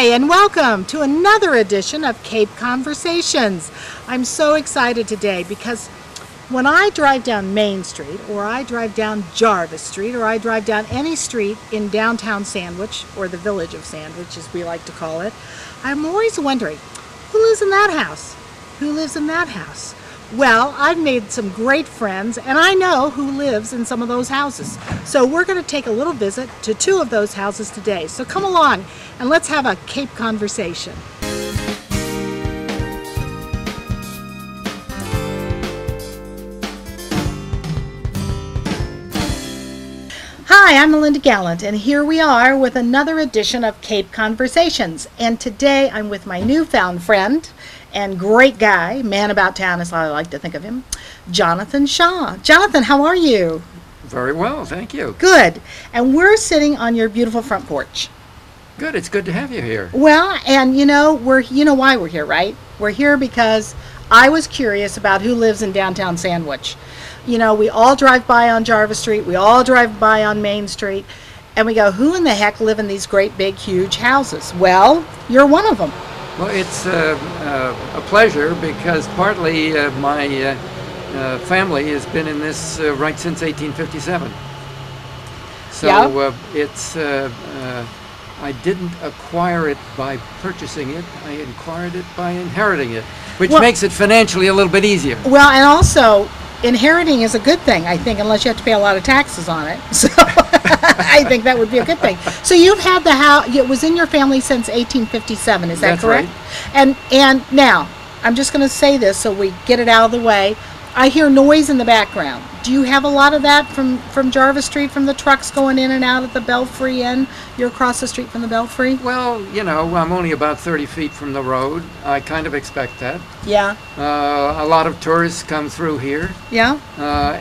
Hi, and welcome to another edition of Cape Conversations. I'm so excited today because when I drive down Main Street, or I drive down Jarvis Street, or I drive down any street in downtown Sandwich, or the village of Sandwich as we like to call it, I'm always wondering, who lives in that house? Who lives in that house? Well, I've made some great friends, and I know who lives in some of those houses. So we're going to take a little visit to two of those houses today. So come along and let's have a Cape conversation. Hi, I'm Melinda Gallant, and here we are with another edition of Cape Conversations. And today I'm with my newfound friend and great guy, man about town is how I like to think of him, Jonathan Shaw. Jonathan, how are you? Very well, thank you. Good. And we're sitting on your beautiful front porch. Good, it's good to have you here. Well, and you know why we're here, right? We're here because I was curious about who lives in downtown Sandwich. You know, we all drive by on Jarvis Street, we all drive by on Main Street, and we go, who in the heck live in these great big huge houses? Well, you're one of them. Well, it's a pleasure because partly my family has been in this right since 1857. So yeah. It's I didn't acquire it by purchasing it, I acquired it by inheriting it, which makes it financially a little bit easier. Well, and also, inheriting is a good thing, I think, unless you have to pay a lot of taxes on it. So I think that would be a good thing. So you've had the house, it was in your family since 1857, is that That's correct? Right. And now, I'm just going to say this so we get it out of the way. I hear noise in the background. Do you have a lot of that from Jarvis Street, from the trucks going in and out at the Belfry Inn? You're across the street from the Belfry? Well, you know, I'm only about 30 feet from the road. I kind of expect that. Yeah. A lot of tourists come through here. Yeah.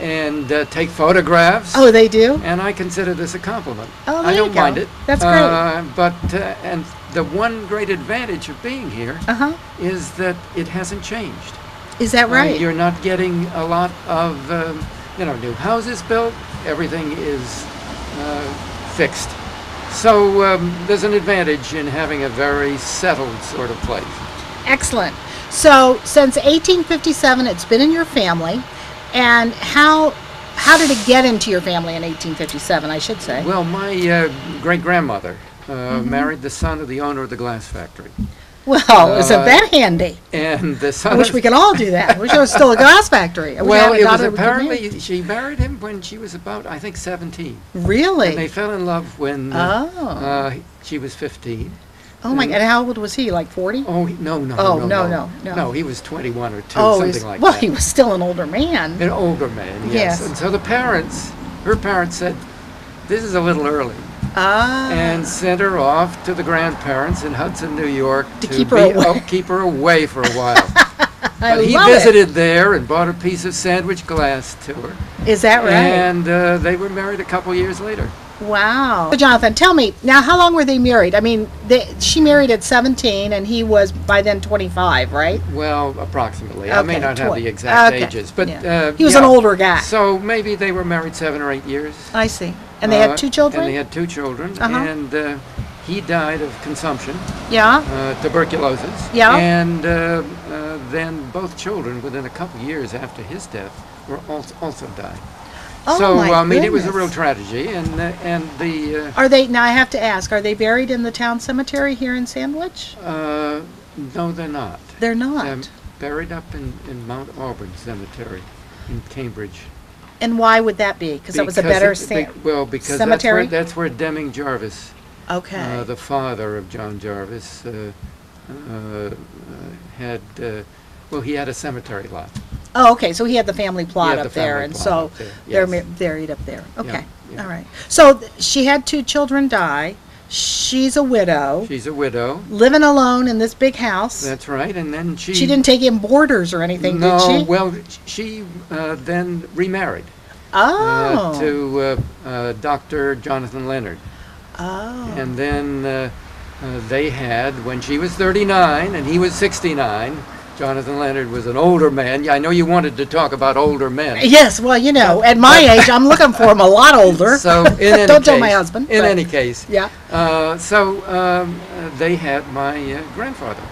And take photographs. Oh, they do? And I consider this a compliment. Oh, I don't mind it. That's great. And the one great advantage of being here is that it hasn't changed. Is that right? You're not getting a lot of, new houses built. Everything is fixed. So there's an advantage in having a very settled sort of place. Excellent. So since 1857, it's been in your family. And how did it get into your family in 1857, I should say? Well, my great-grandmother married the son of the owner of the glass factory. Well, isn't that handy? And the son I wish we could all do that. I wish there was still a glass factory. Well, it was apparently, she married him when she was about, I think, 17. Really? And they fell in love when she was 15. Oh my God, how old was he, like 40? Oh, no. No, he was 21 or 2, something like that. Well, he was still an older man. An older man, yes. And so her parents said, this is a little early. And sent her off to the grandparents in Hudson, New York to keep her away for a while. But he visited there and bought a piece of sandwich glass to her. Is that right? And they were married a couple years later. Wow. So Jonathan, tell me, now how long were they married? I mean, she married at 17 and he was by then 25, right? Well, approximately. Okay, I may not have the exact ages. But he was an older guy. So maybe they were married 7 or 8 years. I see. And they had 2 children? And they had 2 children. And he died of consumption. Yeah. Tuberculosis. Yeah. And then both children, within a couple years after his death, were also died. Oh, so my I mean, it was a goodness. real tragedy, and the. Are they now? I have to ask. Are they buried in the town cemetery here in Sandwich? No, they're not. They're not. They're buried up in Mount Auburn Cemetery in Cambridge. And why would that be? Because it was a better because cemetery? that's where Deming Jarvis, the father of John Jarvis, had. He had a cemetery lot. Oh, okay. So he had the family plot up there, and so they're Yes. buried up there. Okay. Yeah. All right. So she had 2 children die. She's a widow. She's a widow. Living alone in this big house. That's right. And then she didn't take in boarders or anything, did she? No. Well, she then remarried. Oh. To Dr. Jonathan Leonard. Oh. And then they had, when she was 39 and he was 69, Jonathan Leonard was an older man. I know you wanted to talk about older men. Yes, well, you know, at my age, I'm looking for him a lot older. So, in any Don't case, tell my husband. In any case, yeah. They had my grandfather.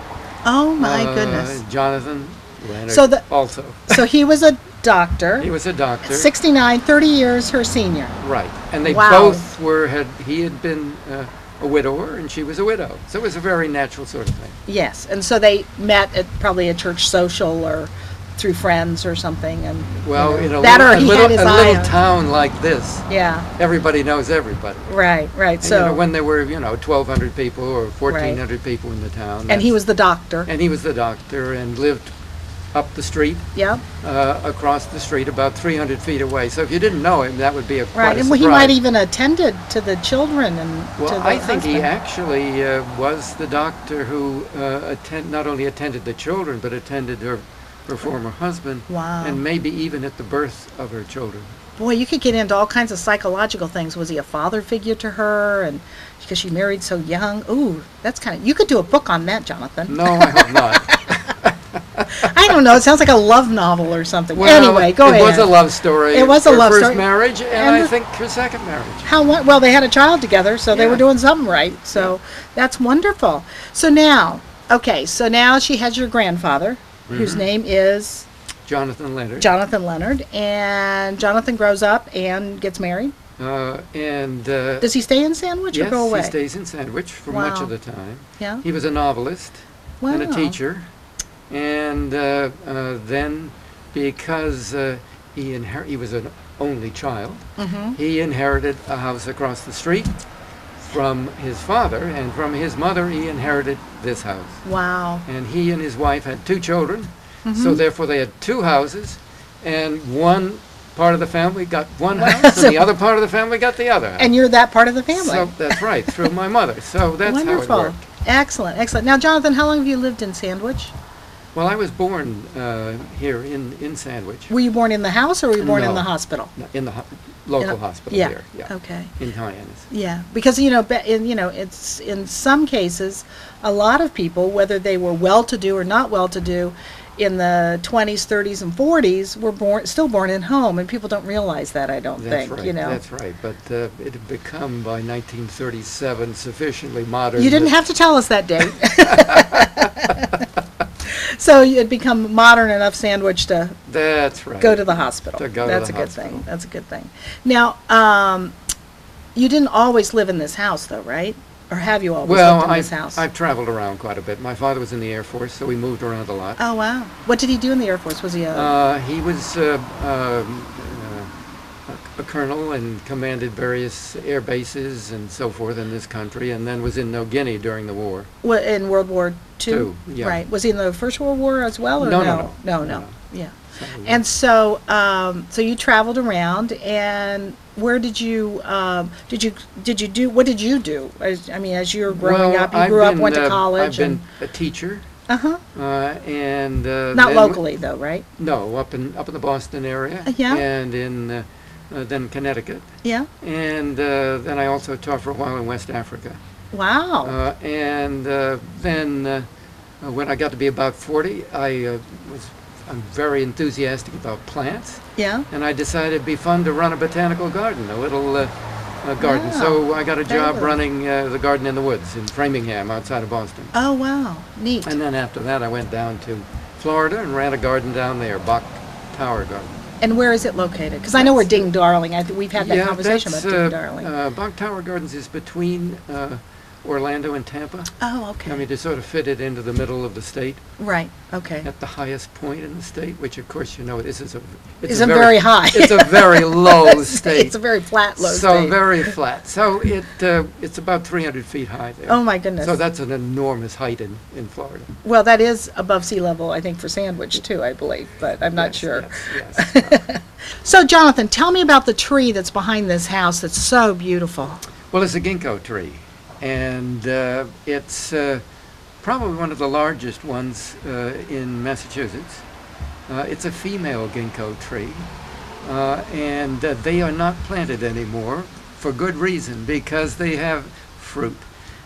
Oh my goodness. Jonathan Leonard. Also. So he was a doctor. He was a doctor. 69, 30 years her senior. Right, and they both he had been a widower, and she was a widow. So it was a very natural sort of thing. Yes, and so they met at probably a church social or through friends or something. And well, you know, in a little town like this, everybody knows everybody. Right, right. And, so when there were 1,200 people or 1,400 people in the town, and he was the doctor. And he was the doctor, and lived up the street. Yeah. Across the street, about 300 feet away. So if you didn't know him, that would be quite a surprise. And he might even attended to the children and to the I think husband. he actually was the doctor who not only attended the children, but attended her former husband. Wow. And maybe even at the birth of her children. Boy, you could get into all kinds of psychological things. Was he a father figure to her? And because she married so young? Ooh, that's kind of... You could do a book on that, Jonathan. No, I hope not. I don't know. It sounds like a love novel or something. Well, anyway, go ahead. It was a love story. It was a love story. Her first marriage, and I think her second marriage. Well, they had a child together, so they were doing something right. So that's wonderful. So now, she has your grandfather, whose name is Jonathan Leonard. Jonathan Leonard, and Jonathan grows up and gets married. Does he stay in Sandwich or go away? Yes, he stays in Sandwich for much of the time. Yeah. He was a novelist and a teacher. And then, because he was an only child, he inherited a house across the street from his father, and from his mother he inherited this house. Wow. And he and his wife had 2 children, so therefore they had 2 houses, and one part of the family got one house, and the other part of the family got the other house. And you're that part of the family. So that's right, through my mother. So that's wonderful. How it worked. Excellent, excellent. Now, Jonathan, how long have you lived in Sandwich? Well, I was born here in Sandwich. Were you born in the house, or were you born in the hospital? No, in the local hospital here. Yeah. Okay. In Hyannis. Yeah, because it's in some cases, a lot of people, whether they were well-to-do or not well-to-do, in the 20s, 30s, and 40s, were still born in home, and people don't realize that. I don't think. Right, That's right. But it had become by 1937 sufficiently modern. You didn't have to tell us that date. So it had become modern enough Sandwich to go to the hospital. That's a good thing. That's a good thing. Now, you didn't always live in this house, though, right? Or have you always lived in this house? I've traveled around quite a bit. My father was in the Air Force, so we moved around a lot. Oh, wow. What did he do in the Air Force? Was he a... He was a colonel and commanded various air bases and so forth in this country, and then was in New Guinea during the war. In World War II? Yeah. Right. Was he in the First World War as well? Or No. Yeah. And so, so you traveled around, and where did you do? What did you do? As you were growing up, you grew up, went to college. I've been a teacher. And not locally though, right? No, up in the Boston area. And in then Connecticut. Yeah. And then I also taught for a while in West Africa. Wow. And then when I got to be about 40, I'm very enthusiastic about plants. Yeah. And I decided it'd be fun to run a botanical garden, a little garden. Wow. So I got a job running the garden in the woods in Framingham, outside of Boston. Oh, wow. Neat. And then after that, I went down to Florida and ran a garden down there, Bach Tower Garden. And where is it located? Because I know we're Ding Darling. We've had that conversation about Ding Darling. Bach Tower Gardens is between Orlando and Tampa. Oh, okay. I mean, to sort of fit it into the middle of the state. Right. Okay. At the highest point in the state, which of course you know this is isn't very high. It's a very low state. It's a very flat, low state. So very flat. So it's about 300 feet high there. Oh my goodness. So that's an enormous height in Florida. Well, that is above sea level, I think, for Sandwich too, I believe, but I'm not sure. Yes. So, Jonathan, tell me about the tree that's behind this house that's so beautiful. Well, it's a ginkgo tree. And it's probably one of the largest ones in Massachusetts. It's a female ginkgo tree, and they are not planted anymore for good reason, because they have fruit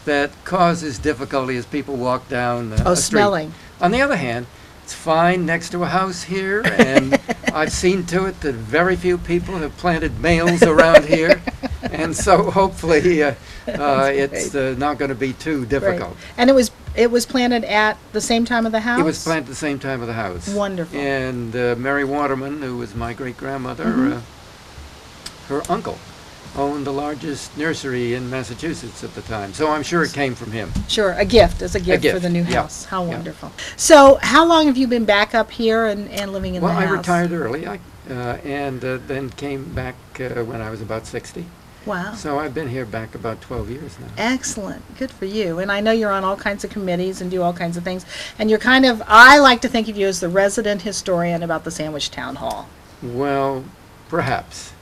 that causes difficulty as people walk down a street. Smelling. On the other hand, it's fine next to a house here, and I've seen to it that very few people have planted males around here, and so hopefully it's not going to be too difficult. Right. And it was planted at the same time of the house? It was planted at the same time of the house. Wonderful. And Mary Waterman, who was my great-grandmother, her uncle owned the largest nursery in Massachusetts at the time. So I'm sure it came from him. Sure, a gift for the new house. How Yeah. wonderful. So how long have you been back up here and living in the house? Well, I retired early and then came back when I was about 60. Wow. So I've been here back about 12 years now. Excellent. Good for you. And I know you're on all kinds of committees and do all kinds of things. And you're kind of, I like to think of you as the resident historian about the Sandwich Town Hall. Well, perhaps.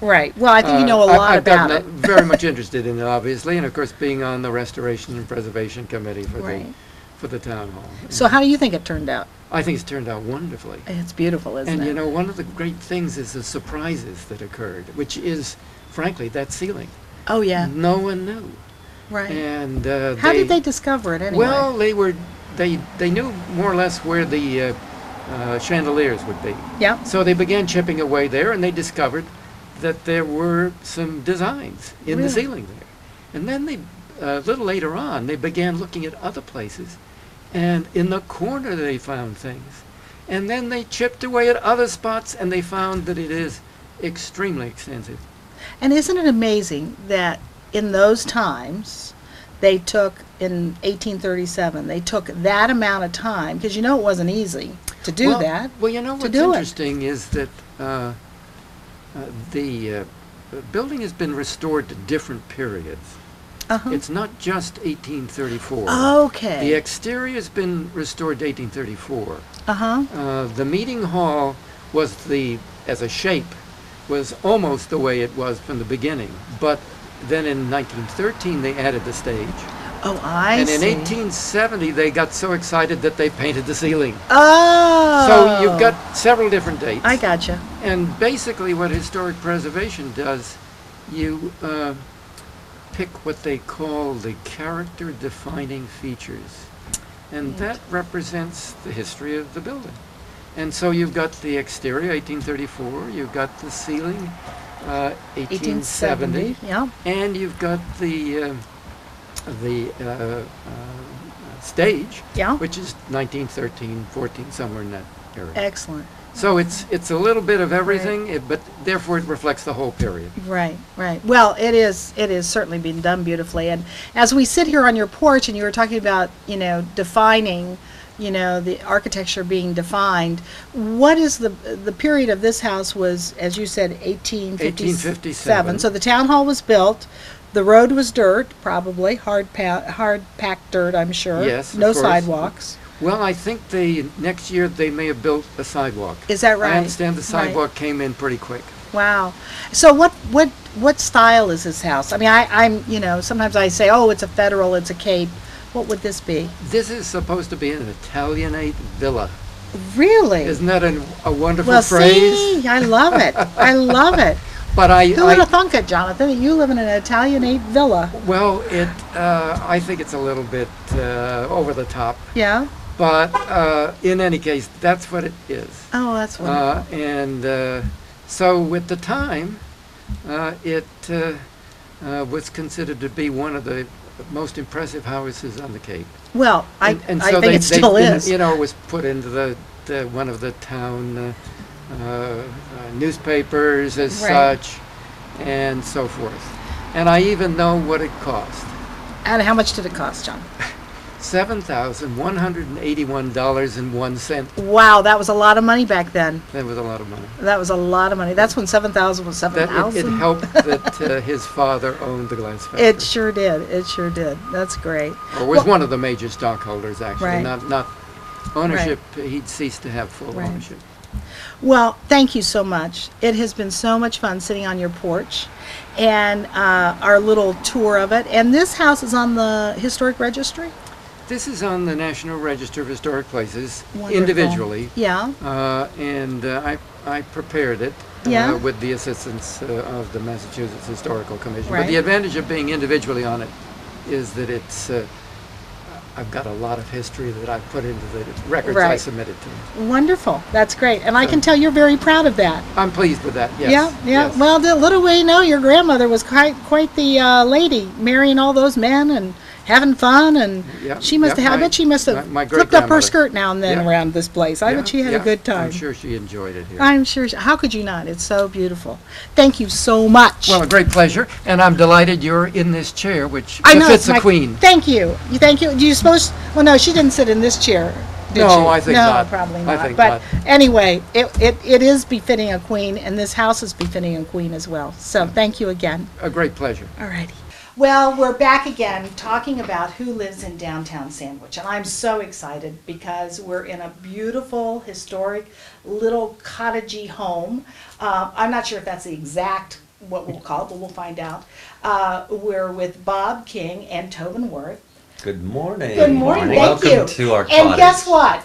Right. Well, I think you know a lot about it. I'm very much interested in it, obviously, and of course being on the Restoration and Preservation Committee for the town hall. So how do you think it turned out? I think it's turned out wonderfully. It's beautiful, isn't it? And you know, one of the great things is the surprises that occurred, which is, frankly, that ceiling. Oh, yeah. No one knew. Right. And how did they discover it anyway? Well, they knew more or less where the chandeliers would be. Yeah. So they began chipping away there, and they discovered that there were some designs in the ceiling there. And then they, a little later on, they began looking at other places, and in the corner they found things. And then they chipped away at other spots, and they found that it is extremely extensive. And isn't it amazing that in those times, they took, in 1837, they took that amount of time, because you know it wasn't easy to do that. Well, you know what's interesting is that the building has been restored to different periods. It's not just 1834. Okay. The exterior has been restored to 1834. The meeting hall was as a shape, was almost the way it was from the beginning. But then in 1913 they added the stage. Oh, I see. And in 1870 they got so excited that they painted the ceiling. Oh. So you've got several different dates. I gotcha. And basically what historic preservation does, you pick what they call the character-defining features. And that represents the history of the building. And so you've got the exterior, 1834, you've got the ceiling, 1870, yeah. And you've got the stage, which is 1913, 14, somewhere in that area. Excellent. So it's a little bit of everything, but therefore it reflects the whole period. Right. Well, it is certainly been done beautifully. And as we sit here on your porch, and you were talking about, defining, the architecture being defined, what is the period of this house was, as you said, 1857. So the town hall was built. The road was dirt, probably hard packed dirt, I'm sure. Yes, no of course. Sidewalks. Well, I think next year they may have built a sidewalk. Is that right? I understand the sidewalk came in pretty quick. Wow. So what style is this house? I mean, I'm sometimes I say, oh, it's a Federal, it's a Cape. What would this be? This is supposed to be an Italianate villa. Really? Isn't that a wonderful phrase? See, I love it. I love it. But who would have thunk it, Jonathan, that you live in an Italianate villa? Well, I think it's a little bit over the top. Yeah. But in any case, that's what it is. Oh, that's wonderful. And so with the time, it was considered to be one of the most impressive houses on the Cape. Well, I so think it still is. It was put into the one of the town newspapers as such, and so forth. And I even know what it cost. And how much did it cost, John? $7,181.01. Wow, that was a lot of money back then. That was a lot of money. That was a lot of money. That's when 7,000 was 7,000. It helped that his father owned the glass factory. It sure did. It sure did. That's great. Or was one of the major stockholders, actually. Right. Not ownership. Right. He'd ceased to have full ownership. Well, thank you so much. It has been so much fun sitting on your porch and our little tour of it. And this house is on the Historic Registry? This is on the National Register of Historic Places. Wonderful. Individually. Yeah. And I prepared it with the assistance of the Massachusetts Historical Commission. Right. But the advantage of being individually on it is that it's I've got a lot of history that I've put into the records I submitted to them. Wonderful. That's great. And I can tell you're very proud of that. I'm pleased with that, yes. Yeah. Yes. Well, little we know, your grandmother was quite the lady, marrying all those men and having fun, and she must have. I bet she must have flipped up her skirt now and then around this place. I bet she had a good time. I'm sure she enjoyed it here. I'm sure. How could you not? It's so beautiful. Thank you so much. Well, a great pleasure, and I'm delighted you're in this chair, which befits a queen. Thank you. Thank you. Do you suppose? Well, no, she didn't sit in this chair. No, I think not. No, probably not. I think but not. Anyway, it is befitting a queen, and this house is befitting a queen as well. So thank you again. A great pleasure. All righty. Well, we're back again talking about who lives in downtown Sandwich, and I'm so excited because we're in a beautiful, historic, little cottagey home. I'm not sure if that's the exact what we'll call it, but we'll find out. We're with Bob King and Tobin Worth. Good morning. Good morning. Thank you. Welcome to our cottage. And guess what?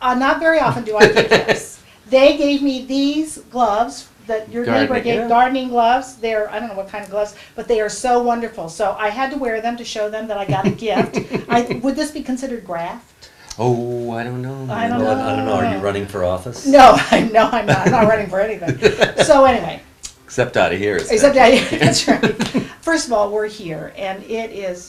Not very often do I get this. They gave me these gloves that your neighbor gave, gardening gloves. They're, I don't know what kind of gloves, but they are so wonderful. So I had to wear them to show them that I got a gift. Would this be considered graft? Oh, I don't know. I don't know. Are you running for office? No, I'm not. I'm not running for anything. So anyway. Except out of here. Except out of here. That's right. First of all, we're here, and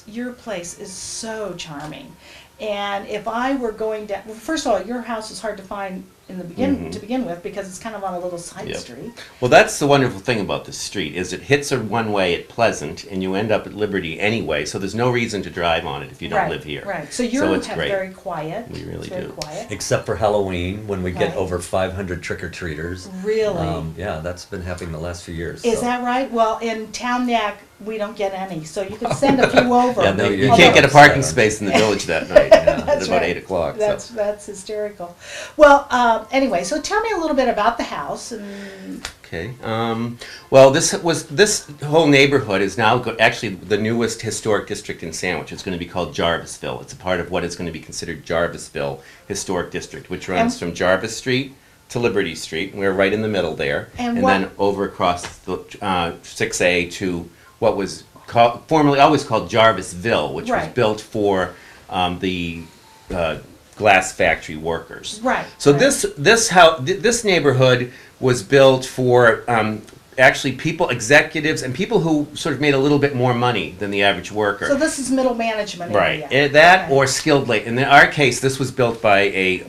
your place is so charming. And if I were going down, well, first of all, your house is hard to find in the to begin with because it's kind of on a little side street. Well, that's the wonderful thing about this street is it hits a one way at Pleasant, and you end up at Liberty anyway. So there's no reason to drive on it if you don't live here. Right. So you're very quiet. We really do. Quiet. Except for Halloween when we get over 500 trick-or-treaters. Really? Yeah, that's been happening the last few years. Is that right? Well, in Town Neck, we don't get any, so you can send a few over. Yeah, no, you can't get a parking space in the village that night. At about 8 o'clock. That's hysterical. Well, anyway, so tell me a little bit about the house. Okay. Well, this whole neighborhood is now actually the newest historic district in Sandwich. It's going to be called Jarvisville. It's a part of what is going to be considered Jarvisville Historic District, which runs from Jarvis Street to Liberty Street. We're right in the middle there, and then over across the 6A to what was formerly always called Jarvisville, which was built for the glass factory workers. Right. So this neighborhood was built for actually executives, and people who sort of made a little bit more money than the average worker. So this is middle management area. Right. Or skilled labor. In our case, this was built by a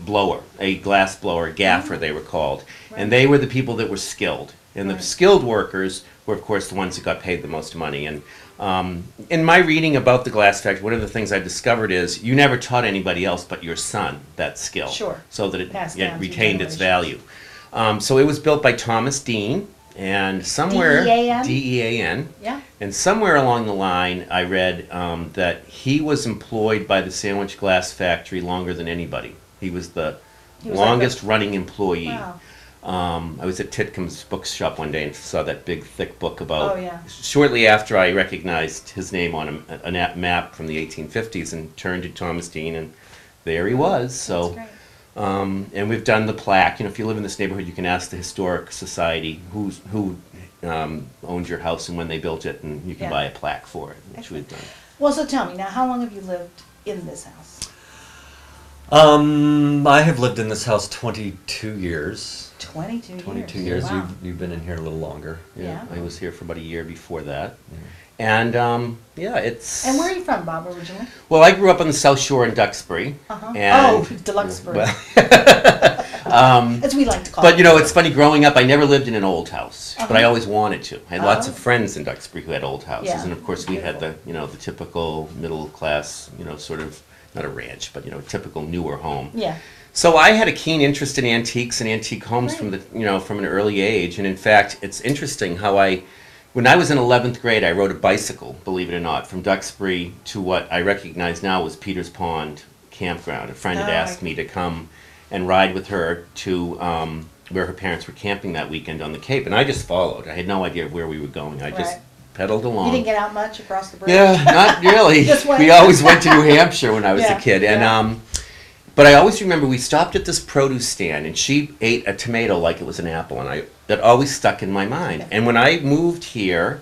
glass blower, gaffer they were called, and they were the people that were skilled. And the skilled workers were, of course, the ones that got paid the most money. And in my reading about the glass factory, one of the things I discovered is you never taught anybody else but your son that skill. Sure. So that it retained its value. So it was built by Thomas Dean, and somewhere D-E-A-N. Yeah. And somewhere along the line, I read that he was employed by the Sandwich Glass Factory longer than anybody. He was the longest running employee. Wow. I was at Titcom's bookshop one day and saw that big, thick book about. Shortly after, I recognized his name on a map from the 1850s and turned to Thomas Dean, and there he was. So. That's great. And we've done the plaque. If you live in this neighborhood, you can ask the Historic Society who owned your house and when they built it, and you can buy a plaque for it, which we've done. Well, so tell me now, how long have you lived in this house? I have lived in this house 22 years. 22 years. Wow. You've been in here a little longer. Yeah. I was here for about a year before that. Yeah. And it's. And where are you from, Bob, originally? Well, I grew up on the South Shore in Duxbury. Deluxebury. Well, as we like to call it. But it's funny. Growing up, I never lived in an old house, but I always wanted to. I had lots of friends in Duxbury who had old houses, and of course we had the typical middle class, sort of not a ranch, but typical newer home. Yeah. So I had a keen interest in antiques and antique homes from an early age, and in fact, it's interesting how when I was in 11th grade, I rode a bicycle, believe it or not, from Duxbury to what I recognize now was Peters Pond Campground. A friend had asked me to come and ride with her to where her parents were camping that weekend on the Cape, and I just followed. I had no idea where we were going. I just pedaled along. You didn't get out much across the bridge? Yeah, not really. We always went to New Hampshire when I was a kid, and but I always remember we stopped at this produce stand, and she ate a tomato like it was an apple, and that always stuck in my mind. And when I moved here,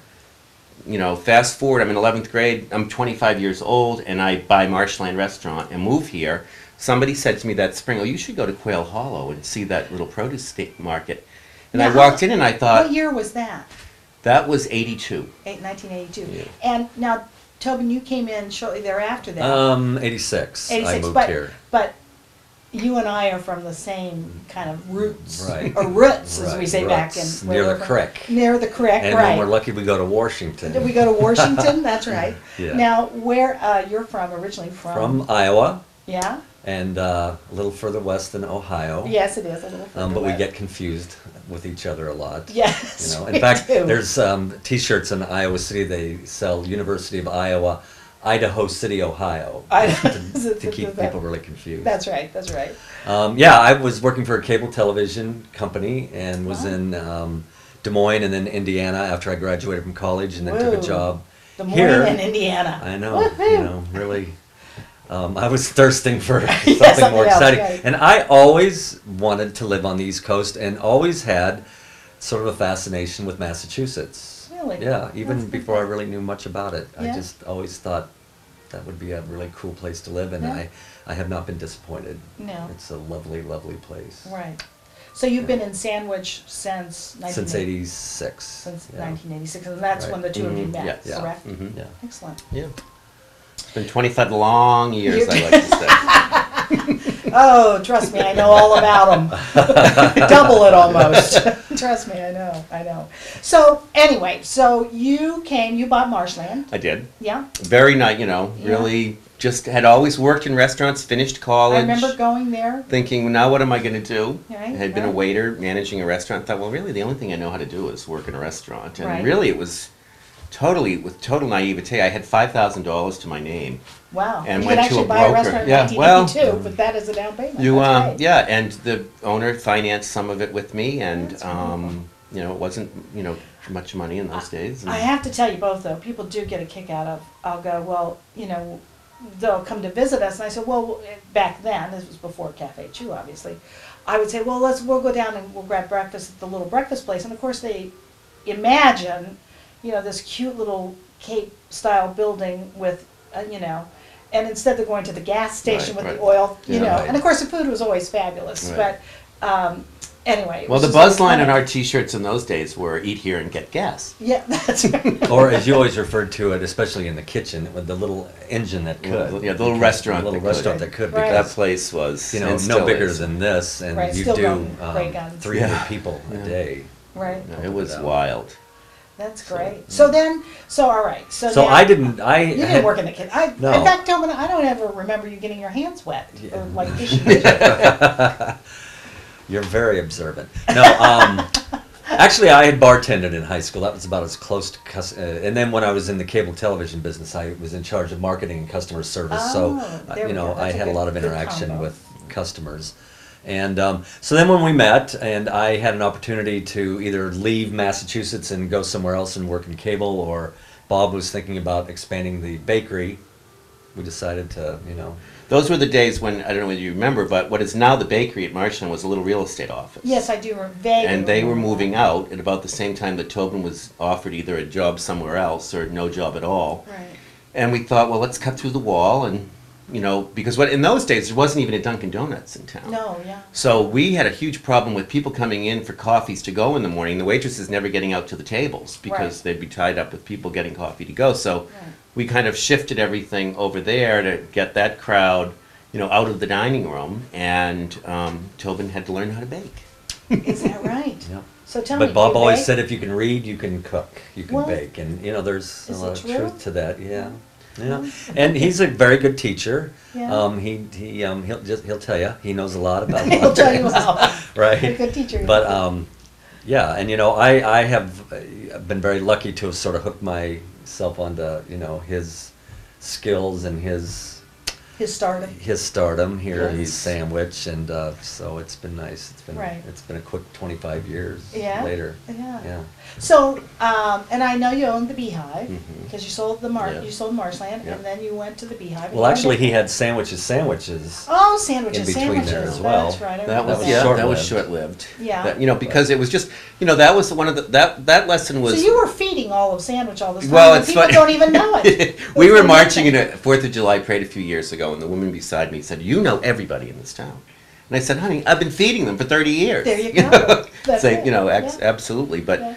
fast forward, I'm in 11th grade, I'm 25 years old, and I buy Marshland Restaurant and move here. Somebody said to me that spring, oh, you should go to Quail Hollow and see that little produce market. And I walked in and I thought... What year was that? That was 82. 1982. Yeah. And now, Tobin, you came in shortly thereafter then. 86. 86, I moved here. But you and I are from the same kind of roots, Right. or roots, as we say back in... Roots, near the creek. Near the creek, And right. when we're lucky, we go to Washington. Did we go to Washington? That's right. Yeah. Now, where you're from, originally from? From Iowa. Yeah? And a little further west than Ohio. Yes, it is, a little further But we west. get confused with each other a lot. Yes, In we fact, do. there's T-shirts in Iowa City. They sell University of Iowa, Idaho City, Ohio, to keep people really confused. That's right, that's right. Yeah, I was working for a cable television company and was in Des Moines and then Indiana after I graduated from college, and then took a job Des Moines here. and Indiana. I know, Woohoo! really. I was thirsting for Something something more else, exciting. right. And I always wanted to live on the East Coast and always had sort of a fascination with Massachusetts. Really? Yeah, even That's before I really knew much about it. I Yeah. just always thought that would be a really cool place to live, and Yeah. I have not been disappointed. No. It's a lovely, lovely place. Right. So you've been in Sandwich since 86. Since yeah. 1986, and that's Right. when the two of you met, Yes. Yeah. correct? Mm-hmm. Yeah. Excellent. Yeah. It's been 25 long years, I like to say. Oh, trust me, I know all about them. Double it almost. Trust me, I know. So anyway, so you bought Marshland. I did. Yeah. Very nice, Yeah. really just had always worked in restaurants, finished college. I remember going there. Thinking, now what am I going to do? Right, I had been a right. waiter managing a restaurant. Thought, well, really, the only thing I know how to do is work in a restaurant. And Right. really, it was with total naivete. I had $5,000 to my name. Wow. And you went could to a actually buy a broker. restaurant in Yeah, 1982, but that is a down payment. You, That's right. yeah, and the owner financed some of it with me, and That's wonderful. it wasn't much money in those days. And I have to tell you both though, people do get a kick out of, I'll go, well, they'll come to visit us, and I said, well, back then, this was before Cafe Chew, obviously, I would say, well, we'll go down and we'll grab breakfast at the little breakfast place, and of course they imagine, this cute little Cape-style building with, and instead they're going to the gas station Right, with right. the oil, Yeah. and of course the food was always fabulous, Right. but, anyway. it well, was the just buzz like line on funny. our T-shirts in those days were "Eat here and get gas." Yeah, that's right. Or as you always referred to it, especially in the kitchen, with the little engine that could. Yeah, the little restaurant The little that could. restaurant that could. Right. That Because, place was no and still bigger is. than this, and Right, you still do going great guns. 300 Yeah. people a Yeah. day. Right. No, it was Out. wild. That's great. So all right. So So now, I didn't. You didn't work in the kitchen. No. In fact, Tobin, I don't ever remember you getting your hands wet Yeah. or like fishing. You're very observant. No, actually, I had bartended in high school. That was about as close to and then when I was in the cable television business, I was in charge of marketing and customer service. Oh, so there we go. I That's a had a lot of good interaction combo. with customers. And so then when we met, and I had an opportunity to either leave Massachusetts and go somewhere else and work in cable, or Bob was thinking about expanding the bakery, we decided to, Those were the days when, I don't know whether you remember, but what is now the bakery at Marshland was a little real estate office. Yes, I do vaguely. And they were remember moving that. out at about the same time that Tobin was offered either a job somewhere else or no job at all. Right. And we thought, well, let's cut through the wall, and because in those days there wasn't even a Dunkin' Donuts in town. No, yeah. So we had a huge problem with people coming in for coffees to go in the morning. The waitresses never getting out to the tables because they'd be tied up with people getting coffee to go. So Right. we kind of shifted everything over there to get that crowd, out of the dining room. And Tobin had to learn how to bake. Is that right? Yeah. So tell me. But Bob do you always bake? said if you can read, you can cook, you can Well, bake, and there's a is lot it of true? truth to that. Yeah, yeah. And he's a very good teacher. Yeah. He'll tell you he knows a lot about. He'll tell you how. Right. A good teacher. But yeah, and I have been very lucky to have sort of hooked myself onto his skills and his His stardom here in Yes. Sandwich, and so it's been nice. It's been a quick 25 years later. Yeah. So, and I know you owned the Beehive because you sold you sold Marshland, and then you went to the Beehive. Well, actually, he had sandwiches. Oh, sandwiches, in between sandwiches. there as well. That's right. I That was remember that was short-lived. Yeah. That, because it was just that was one of that lesson was. So you were feeding all of Sandwich all this time. Well, and it's people funny. don't even know it. We were marching in a 4th of July parade a few years ago, and the woman beside me said, "You know everybody in this town." And I said, "Honey, I've been feeding them for 30 years." There you go. That's So, it. absolutely. But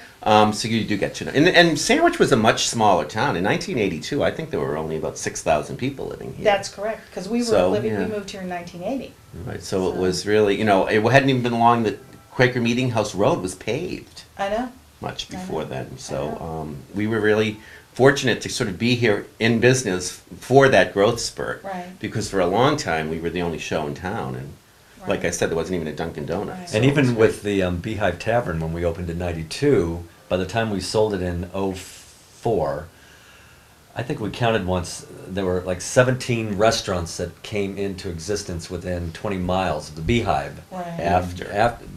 so you do get to know. And Sandwich was a much smaller town. In 1982, I think there were only about 6,000 people living here. That's correct, because we moved here in 1980. Right. So it was really, it hadn't even been long that Quaker Meeting House Road was paved. I know. Much before then. So we were really fortunate to sort of be here in business for that growth spurt. Right. Because for a long time we were the only show in town, and like I said, there wasn't even a Dunkin' Donuts. Right. So And even with the Beehive Tavern, when we opened in '92, by the time we sold it in '04, I think we counted once, there were like 17 restaurants that came into existence within 20 miles of the Beehive Right.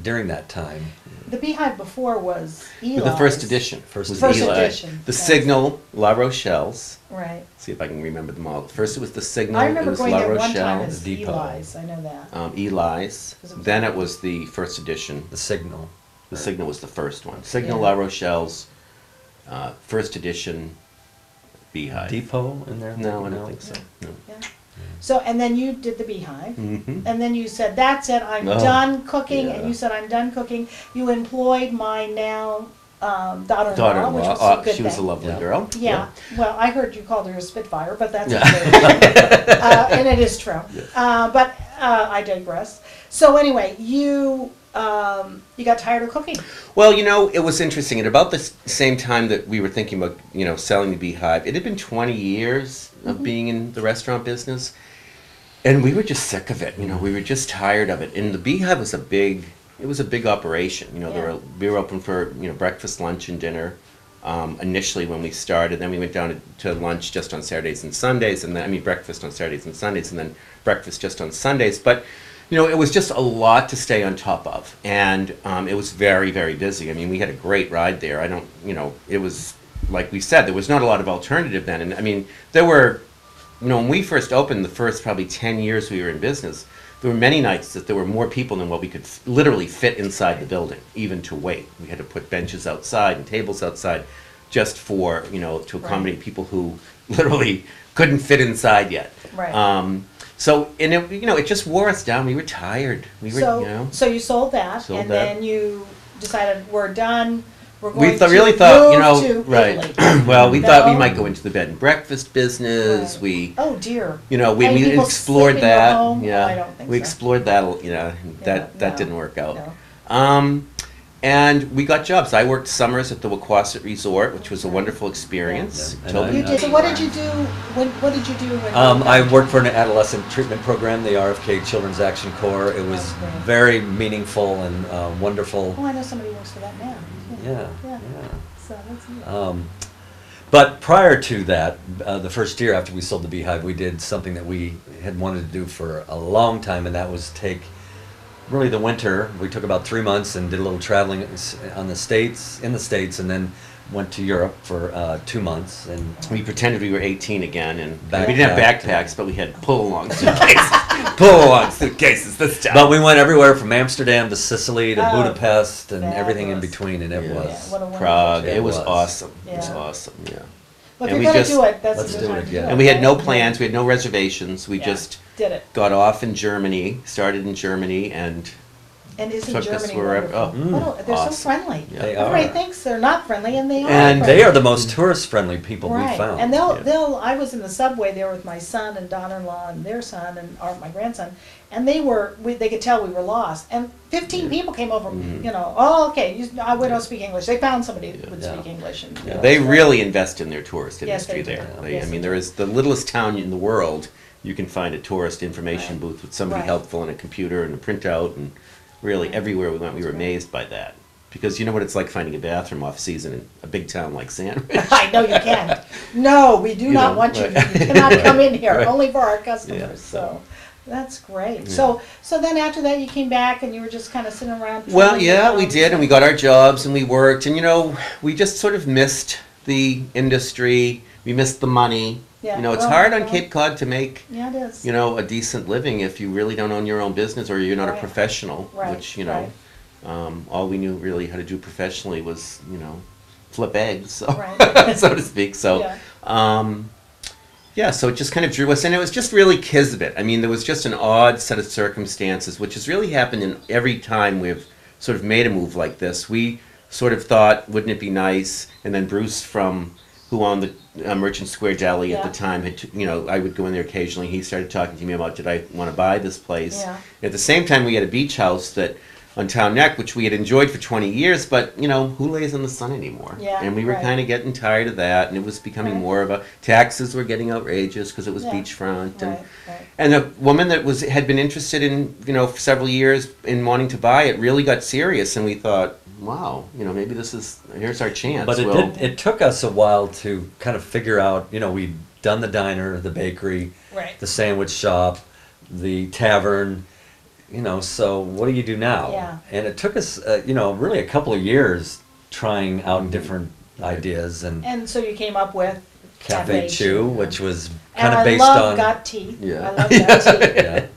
during that time. The Beehive before was Eli's. the first edition. First was First Eli. edition. The Yes. Signal, La Rochelle's. Right. See if I can remember them all. First it was the Signal. I remember it was going La there one Rochelle, time as the Depot. Eli's. I know that. Eli's. Because it was Then like- it was the first edition. The Signal. The Signal was the first one. Signal, Yeah. La Rochelle's, first edition, Beehive. Depot in there? No, I don't think so. No. Yeah. So, and then you did the Beehive. Mm-hmm. And then you said, "That's it, I'm Oh, done cooking." yeah. And you said, "I'm done cooking." You employed my now daughter-in-law, which Daughter-in-law. was a good She was a thing. lovely Yeah. girl. Yeah. Well, I heard you called her a Spitfire, but that's Yeah. okay. And it is true. But I digress. So anyway, you got tired of cooking. Well, it was interesting. At about the same time that we were thinking about, selling the Beehive, it had been 20 years of being in the restaurant business, and we were just sick of it. We were just tired of it. And the Beehive was a big operation. We were open for breakfast, lunch, and dinner. Initially when we started, then we went down to lunch just on Saturdays and Sundays, and then breakfast on Saturdays and Sundays, and then breakfast just on Sundays. But it was just a lot to stay on top of, and it was very, very busy. We had a great ride there. It was, like we said, there was not a lot of alternative then. And there were, when we first opened, the first probably 10 years we were in business, there were many nights that there were more people than what we could literally fit inside the building, even to wait. We had to put benches outside and tables outside just for, to accommodate people who literally couldn't fit inside yet. Right. So, and it just wore us down. We were tired. We were, So you sold that, Sold and that. then you decided, we're done. We're We going to really thought, move to right. Italy. Well, we thought we No? might go into the bed and breakfast business. Right. We, Oh dear. we And people explored sleep in your that. home? Yeah, I don't think we so. explored that. That no. didn't work out. No. And we got jobs. I worked summers at the Wauquasit Resort, which was a wonderful experience. Yeah. Totally- You did. So what did you do? What did you do? When I worked for an adolescent treatment program, the RFK Children's Action Corps. It was Oh, great. very meaningful and wonderful. Oh, I know somebody who works for that now. Yeah, Yeah. yeah. So that's neat. But prior to that, the first year after we sold the Beehive, we did something that we had wanted to do for a long time, and that was take really the winter. We took about 3 months and did a little traveling in the States, and then went to Europe for 2 months. And We pretended we were 18 again, and Backpack. we didn't have backpacks, but we had pull-along suitcases. Pull-along suitcases this time. but we went everywhere from Amsterdam to Sicily to Oh, Budapest and everything in fabulous. between, and it Yeah. was. Yeah, what a wonderful Prague. trip. It was was. awesome. It was Yeah. awesome. Yeah. Well, and if we you're gonna just- do it, that's let's a good do time it, to yeah. do it. And we had no right? plans. We had no reservations. We Yeah. just Did it. got off in Germany. Started in Germany and And isn't took us Germany wherever. wonderful? Oh, They're awesome. so friendly. Yeah. They Everybody are. thinks they're not friendly, and they are. And They friendly. are the most tourist-friendly people Right, we found. and Yeah. I was in the subway there with my son and daughter-in-law and their son and my grandson, and they could tell we were lost. And 15 people came over, Mhm. oh, okay, we don't speak English. They found somebody who would Yeah. speak English. And, Yeah, they really invest in their tourist Yes, industry they do. there. Yes, I mean, they there do. is the littlest town in the world. You can find a tourist information booth with somebody Right. helpful and a computer and a printout, and really Right. everywhere we went, we were That's right. amazed by that. because you know what it's like finding a bathroom off season in a big town like Sandwich. I know you can't. No, we do not want you. You cannot come in here, only for our customers. Yeah. So that's great. Yeah. So then after that, you came back and you were just kind of sitting around. Well, yeah, we did, and we got our jobs and we worked, and you know, we just sort of missed the industry. We missed the money. Yeah. You know, it's hard on Cape Cod to make, it is. you know, a decent living if you really don't own your own business or you're not a professional, which, you know, all we knew really how to do professionally was, you know, flip eggs, so, so to speak. So, yeah, so it just kind of drew us in. It was just really kismet. I mean, there was just an odd set of circumstances, which has really happened in every time we've sort of made a move like this. We sort of thought, wouldn't it be nice? And then Bruce who owned the Merchant Square Deli at the time, you know, I would go in there occasionally. He started talking to me about, did I want to buy this place? Yeah. At the same time, we had a beach house on Town Neck, which we had enjoyed for 20 years, but, you know, who lays in the sun anymore? Yeah, and we were kind of getting tired of that, and it was becoming more of taxes were getting outrageous because it was beachfront. And a woman that had been interested in, you know, for several years in wanting to buy it really got serious, and we thought, wow, you know, maybe here's our chance. But it took us a while to kind of figure out, you know, we'd done the diner, the bakery, the sandwich shop, the tavern, you know, so what do you do now? Yeah. And it took us, you know, really a couple of years trying out different ideas. And so you came up with Cafe Chew, which was kind of based on... I love Got Teeth. Yeah. I love Got Teeth.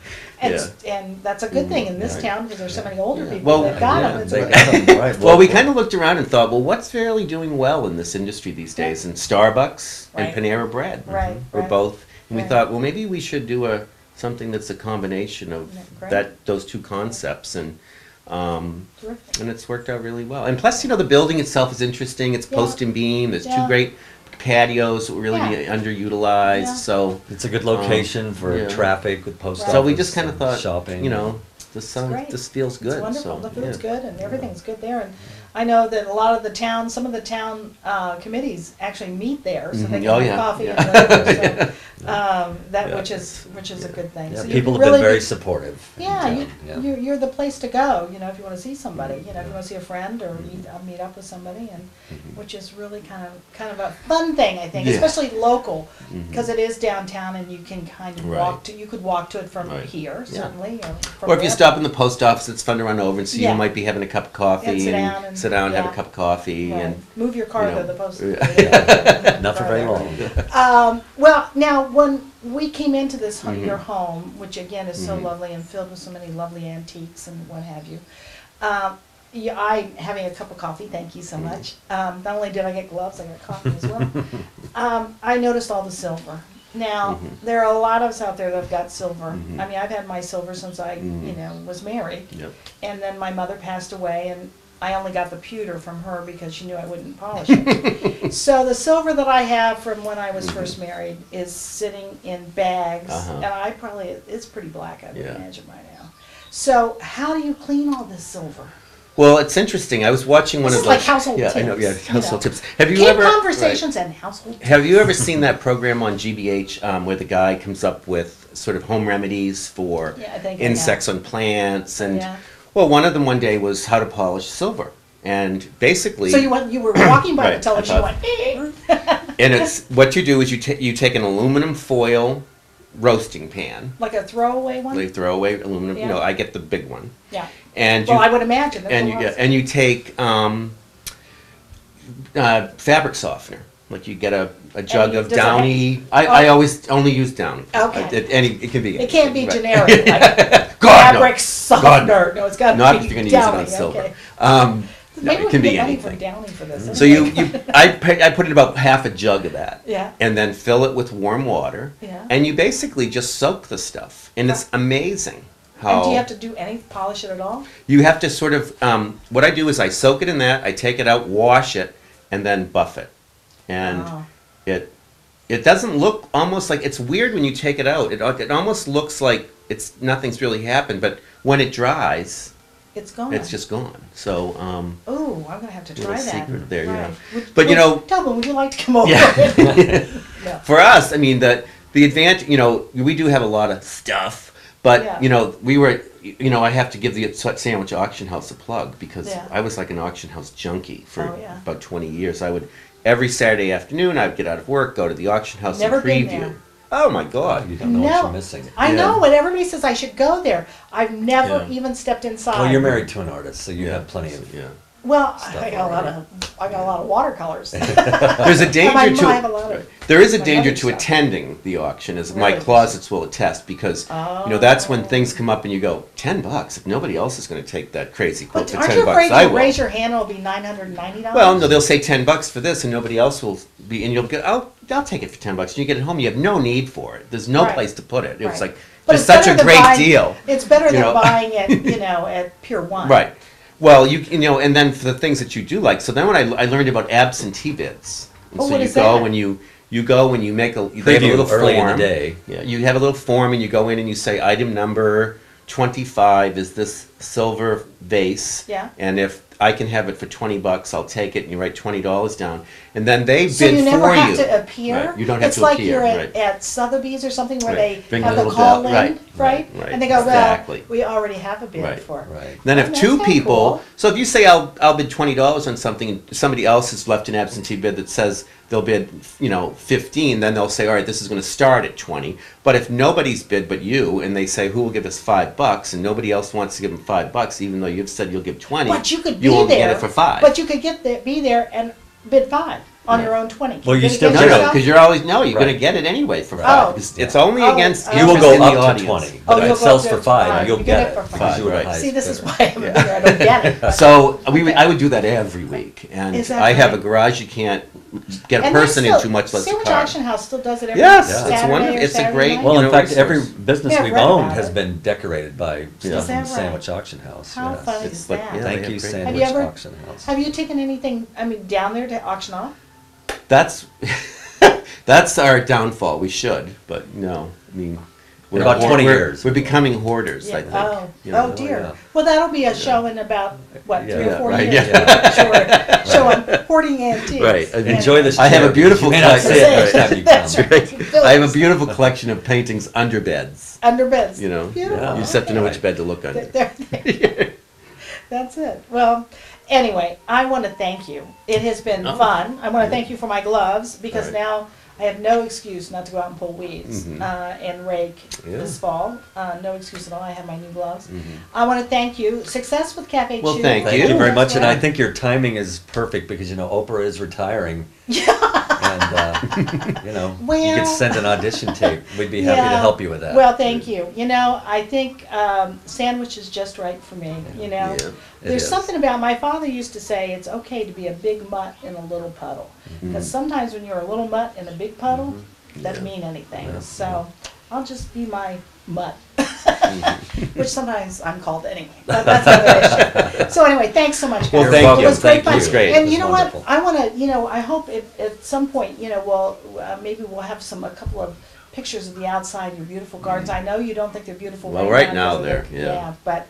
And that's a good thing in this town because there's so many older people that got them. Well, we kind of looked around and thought, well, what's really doing well in this industry these days? And Starbucks and Panera Bread were both. And we thought, well, maybe we should do something that's a combination of those two concepts. And it's worked out really well. And plus, you know, the building itself is interesting. It's post and beam. There's two great patios really underutilized, so it's a good location for traffic with post office. So we just kind of thought, shopping, you know, this feels good. It's wonderful. So, the food's good and everything's good there. And I know that a lot of some of the town committees actually meet there, so they can have coffee and whatever. So, which is a good thing. Yeah, so people have been very supportive. Yeah, you're the place to go. You know, if you want to see somebody, you know, if you want to see a friend or meet up with somebody, and which is really kind of a fun thing, I think, especially local, because it is downtown and you can kind of walk to. You could walk to it from here, certainly, or if you stop in the post office, it's fun to run over and see. You might be having a cup of coffee and sit down and have a cup of coffee and move your car to the post office. Not for very long. Well, now when we came into this your home, which again is so lovely and filled with so many lovely antiques and what have you, I having a cup of coffee. Thank you so much. Not only did I get gloves, I got coffee as well. I noticed all the silver. Now there are a lot of us out there that have got silver. I mean, I've had my silver since I was married, and then my mother passed away, and I only got the pewter from her because she knew I wouldn't polish it. So the silver that I have from when I was first married is sitting in bags, and it's pretty black, I would imagine by now. So how do you clean all this silver? Well, it's interesting. I was watching one of those. Like household tips. I know. Yeah, household tips. Have you ever conversations and household tips? Have you ever seen that program on GBH where the guy comes up with sort of home remedies for insects on plants and? Well, one of them one day was how to polish silver, and basically. So you were walking by the television, and and it's what you do is you take an aluminum foil roasting pan. Like a throwaway one. Like throwaway aluminum. You know, I get the big one. Yeah. And I would imagine. And you take fabric softener. Like you get a jug of Downy. I always only use Downy. Okay. It can be. It can't be generic. Like fabric softener. No, it's got to be not if you're going to use it on silver. Okay. Maybe it can be anything. Downy for this. So I put in about half a jug of that. Yeah. And then fill it with warm water. Yeah. And you basically just soak the stuff, and it's amazing. And do you have to do any polish it at all? You have to sort of. What I do is I soak it in that. I take it out, wash it, and then buff it. And it doesn't look almost like it's weird when you take it out. It almost looks like nothing's really happened, but when it dries, it's gone. It's just gone. So I'm gonna have to try that. Secret there, right. But Tubman, would you like to come over? Yeah. For us, I mean the advantage. We do have a lot of stuff, But, you know, I have to give the Sandwich Auction House a plug because I was like an auction house junkie for about 20 years. Every Saturday afternoon, I would get out of work, go to the auction house and preview. Oh my God! You don't know what you're missing. I know, but everybody says I should go there. I've never even stepped inside. Well, you're married to an artist, so you have plenty of. Well, I got a lot of watercolors. There's a danger there is a danger to attending the auction, as my closets will attest, because you know that's when things come up and you go, $10. If nobody else is going to take that crazy quote for $10, aren't you afraid to raise your hand? It'll be $990. Well, no, they'll say $10 for this, and nobody else will be, and you'll get, I'll take it for $10. And you get it home, you have no need for it. There's no place to put it. It's like it's such a great deal. It's better than buying it, at Pier 1. Right. Well, you know, and then for the things that you do like. So then when I learned about absentee bids. And so what is go that? when you go when you make they have a little early form in the day. Yeah, you have a little form and you go in and you say item number 25 is this silver vase. Yeah. And if I can have it for $20, I'll take it, and you write $20 down, and then they bid for you. So you never have to appear. Right. You don't have to appear. It's like you're at Sotheby's or something where they Bring have the the call bell. in, right? And they go, well, we already have a bid for it. Right. Then if two people, so if you say I'll bid $20 on something, and somebody else has left an absentee bid that says they'll bid 15, then they'll say, all right, this is going to start at 20. But if nobody's bid but you, and they say who will give us $5, and nobody else wants to give them $5, even though you've said you'll give 20, but you could won't get it for 5. But you could be there and bid 5 on your own 20. Well, you still because you're always you're going to get it anyway for 5. It's only against you will go up to 20. But if it sells for 5, you'll get it. For 5. Right. See, this is why I'm here. I don't get it. So I would do that every week, and I have a garage you can't get a person into, much less a car. Sandwich Auction House still does it every it's wonderful. It's a great. Well, in fact, every business we've owned has been decorated by stuff from Sandwich Auction House. How fun is that? Thank you, Sandwich Auction House. Have you taken anything, down there to auction off? That's our downfall. We should, but no. In about 20 years. We're becoming hoarders, I think. Oh dear. Yeah. Well, that'll be a show in about, 3 or 4 years. Yeah. Show on hoarding antiques. Right. Enjoy this. I have a beautiful collection. I have a beautiful collection of paintings under beds. Under beds. Beautiful. You just have to know which bed to look under. That's it. Well, anyway, I want to thank you. It has been fun. I want to thank you for my gloves, because now I have no excuse not to go out and pull weeds and rake this fall. No excuse at all. I have my new gloves. I want to thank you. Success with Cafe Chew. Well, thank you. Thank you very much. And I think your timing is perfect because, Oprah is retiring. And, you could send an audition tape. We'd be happy to help you with that. Well, thank you. I think sandwich is just right for me. There's something about, my father used to say, it's okay to be a big mutt in a little puddle. Because sometimes when you're a little mutt in a big puddle, it doesn't mean anything. So I'll just be my mutt. Which sometimes I'm called anyway. But that's another issue. So anyway, thanks so much, guys. Well, thank you. It was great fun. It was great. And you know what? I want to, I hope at some point, maybe we'll have a couple of pictures of the outside of your beautiful gardens. I know you don't think they're beautiful right now they're, but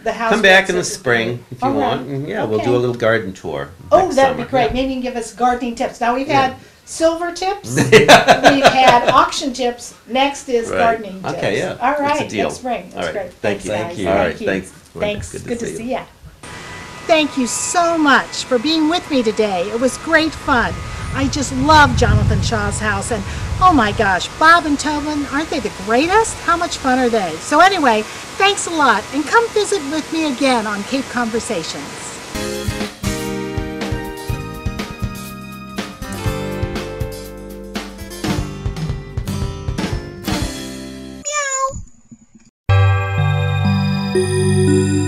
the house. Come back in the spring if you want. And we'll do a little garden tour. That'd be great. Maybe you can give us gardening tips. Now we've had silver tips. We've had auction tips. Next is gardening tips. Okay, yeah. All right, next spring. That's great. Thank you. Thank you. All right, thanks. Thanks. Good to see you. Thank you so much for being with me today. It was great fun. I just love Jonathan Shaw's house, and oh my gosh, Bob and Tobin, aren't they the greatest? How much fun are they? So anyway, thanks a lot, and come visit with me again on Cape Conversations. Meow.